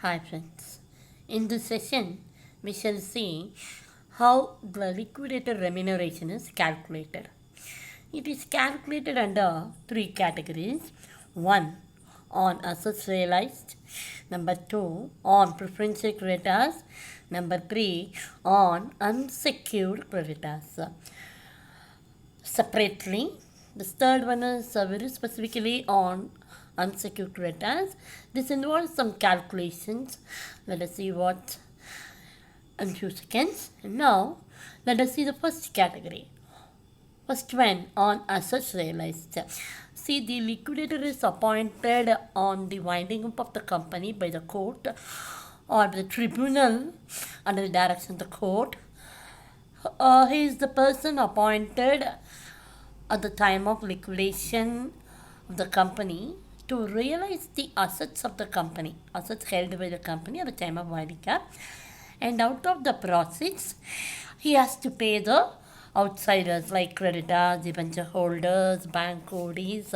Hi friends. In this session, we shall see how the liquidator remuneration is calculated. It is calculated under three categories. One, on assets realized. Number two, on preferential creditors. Number three, on unsecured creditors. Separately, the third one is very specifically on unsecured creditors. This involves some calculations. Let us see what in few seconds. Now, let us see the first category. First one on assets realized. See, the liquidator is appointed on the winding up of the company by the court or the tribunal under the direction of the court. He is the person appointed at the time of liquidation of the company to realize the assets of the company, assets held by the company at the time of winding up. And out of the proceeds, he has to pay the outsiders like creditors, debenture holders, bank ODs,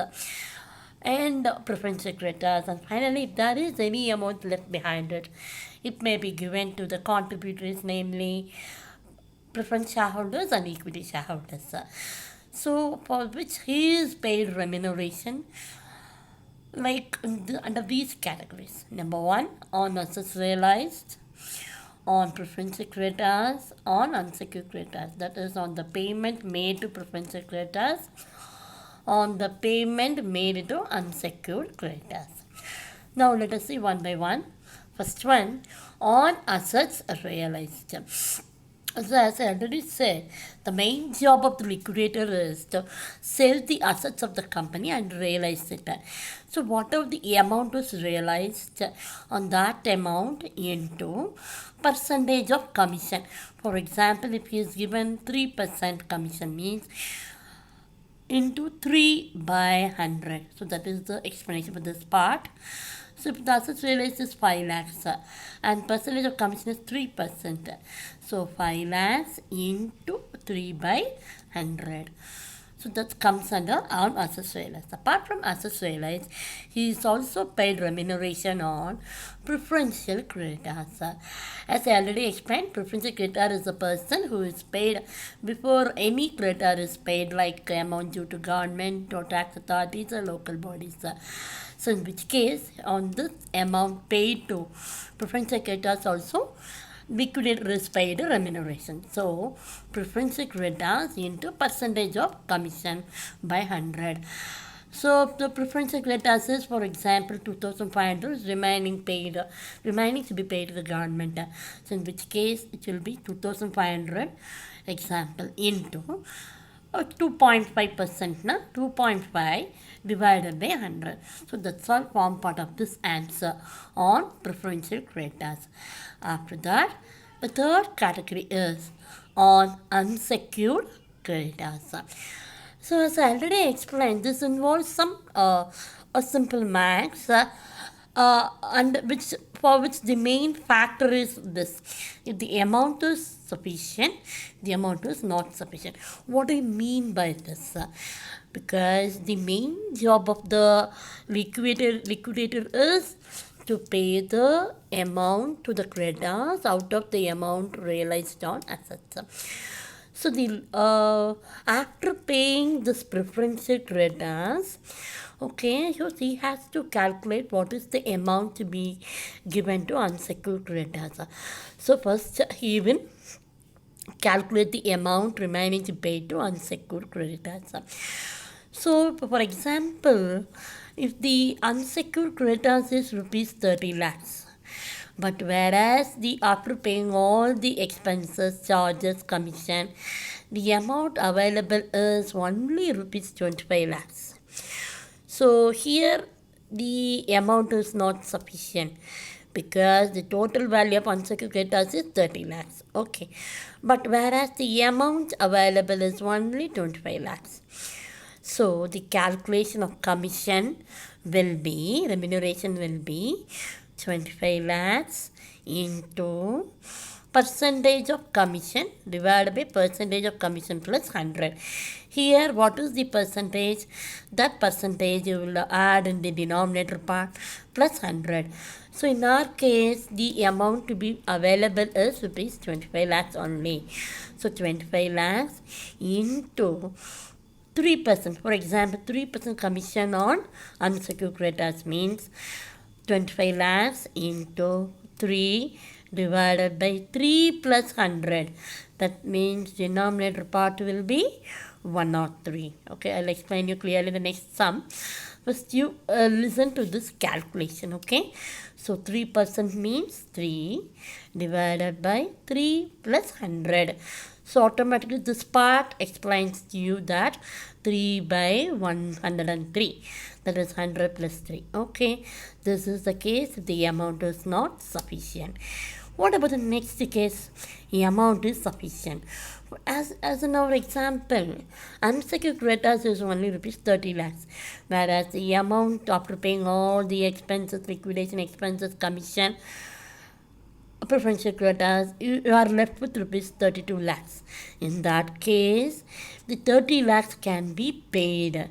and preferential creditors. And finally, if there is any amount left behind it, it may be given to the contributors, namely preference shareholders and equity shareholders. So, for which he is paid remuneration like under these categories. Number one, on assets realized, on preferential creditors, on unsecured creditors. That is on the payment made to preferential creditors, on the payment made to unsecured creditors. Now let us see one by one. First one, on assets realized. So as I already said, the main job of the liquidator is to sell the assets of the company and realize it. So whatever the amount was realized, on that amount into percentage of commission. For example, if he is given 3% commission, means into 3 by 100. So that is the explanation for this part. So if the assets realized is 5 lakhs and percentage of commission is 3%. So 5 lakhs into 3 by 100. So that comes under on assets realized. Apart from assets realized, he is also paid remuneration on preferential creditors. As I already explained, preferential creditor is a person who is paid before any creditor is paid, like amount due to government or tax authorities or local bodies. So in which case, on this amount paid to preferential creditors also, liquidator is paid remuneration. So preferential creditors into percentage of commission by 100. So the preferential creditors is, for example, 2,500 remaining to be paid to the government. So in which case it will be 2,500 example into 2.5%, 2.5 divided by 100. So that's all form part of this answer on preferential creditors. After that, the third category is on unsecured creditors. So as I already explained, this involves some a simple maths and for which the main factor is this: if the amount is sufficient, the amount is not sufficient. What do you mean by this? Because the main job of the liquidator is to pay the amount to the creditors out of the amount realized on assets. So after paying this preferential creditors, okay, so he has to calculate what is the amount to be given to unsecured creditors. So first he will calculate the amount remaining to pay to unsecured creditors. So for example, if the unsecured creditors is rupees 30 lakhs, but whereas after paying all the expenses, charges, commission, the amount available is only rupees 25 lakhs. So here the amount is not sufficient because the total value of unsecured creditors is 30 lakhs. Okay. But whereas the amount available is only 25 lakhs. So the calculation of commission will be, remuneration will be 25 lakhs into percentage of commission divided by percentage of commission plus 100. Here, what is the percentage? That percentage you will add in the denominator part plus 100. So in our case, the amount to be available is rupees 25 lakhs only. So 25 lakhs into 3%. For example, 3% commission on unsecured creditors means 25 lakhs into 3 divided by 3 plus 100. That means denominator part will be 103. Okay, I'll explain you clearly the next sum. First you listen to this calculation. Okay, so 3% means 3 divided by 3 plus 100. So automatically this part explains to you that 3 by 103, that is 100 plus 3. Okay, this is the case if the amount is not sufficient. What about the next case? The amount is sufficient. As in our example, unsecured creditors is only rupees 30 lakhs, whereas the amount after paying all the expenses, liquidation expenses, commission, preferential creditors, you are left with rupees 32 lakhs. In that case, the 30 lakhs can be paid.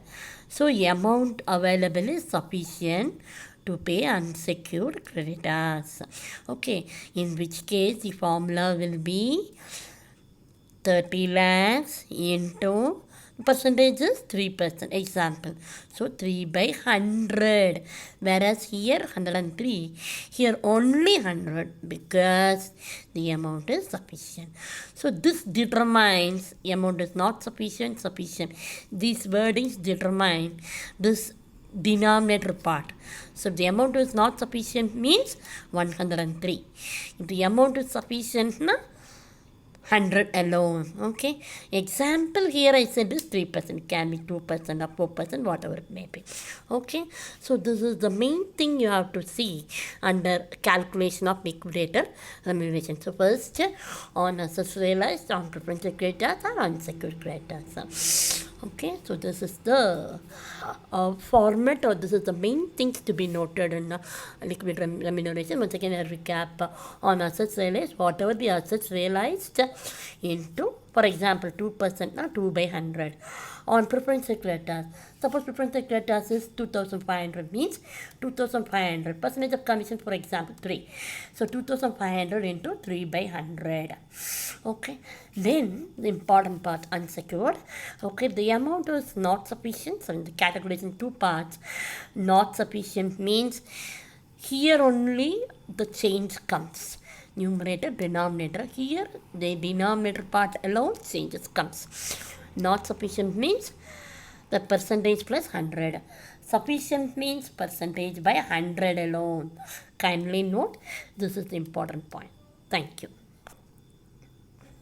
So the amount available is sufficient to pay unsecured creditors. Okay, in which case the formula will be 30 lakhs into percentage is 3%. Example, so 3 by 100, whereas here 103, here only 100 because the amount is sufficient. So this determines the amount is not sufficient, sufficient. These wordings determine this denominator part. So if the amount is not sufficient means 103. If the amount is sufficient, 100 alone. Okay, example here I said is 3%, it can be 2% or 4%, whatever it may be. Okay, so this is the main thing you have to see under calculation of liquidator remuneration. So first on assets realized, on preferential creditors or unsecured creditors. Okay, so this is the format, or this is the main things to be noted in liquidity remuneration. Once again, I recap on assets realized, whatever the assets realized into, for example, 2%, 2 by 100. On preferential creditors, suppose preferential creditors is 2,500 means 2,500. Percentage of commission, for example, 3. So 2,500 into 3 by 100. Okay, then the important part, unsecured. Okay, the amount is not sufficient. So in the calculation, two parts. Not sufficient means here only the change comes. Numerator, denominator. Here the denominator part alone changes comes. Not sufficient means the percentage plus 100. Sufficient means percentage by 100 alone. Kindly note, this is the important point. Thank you.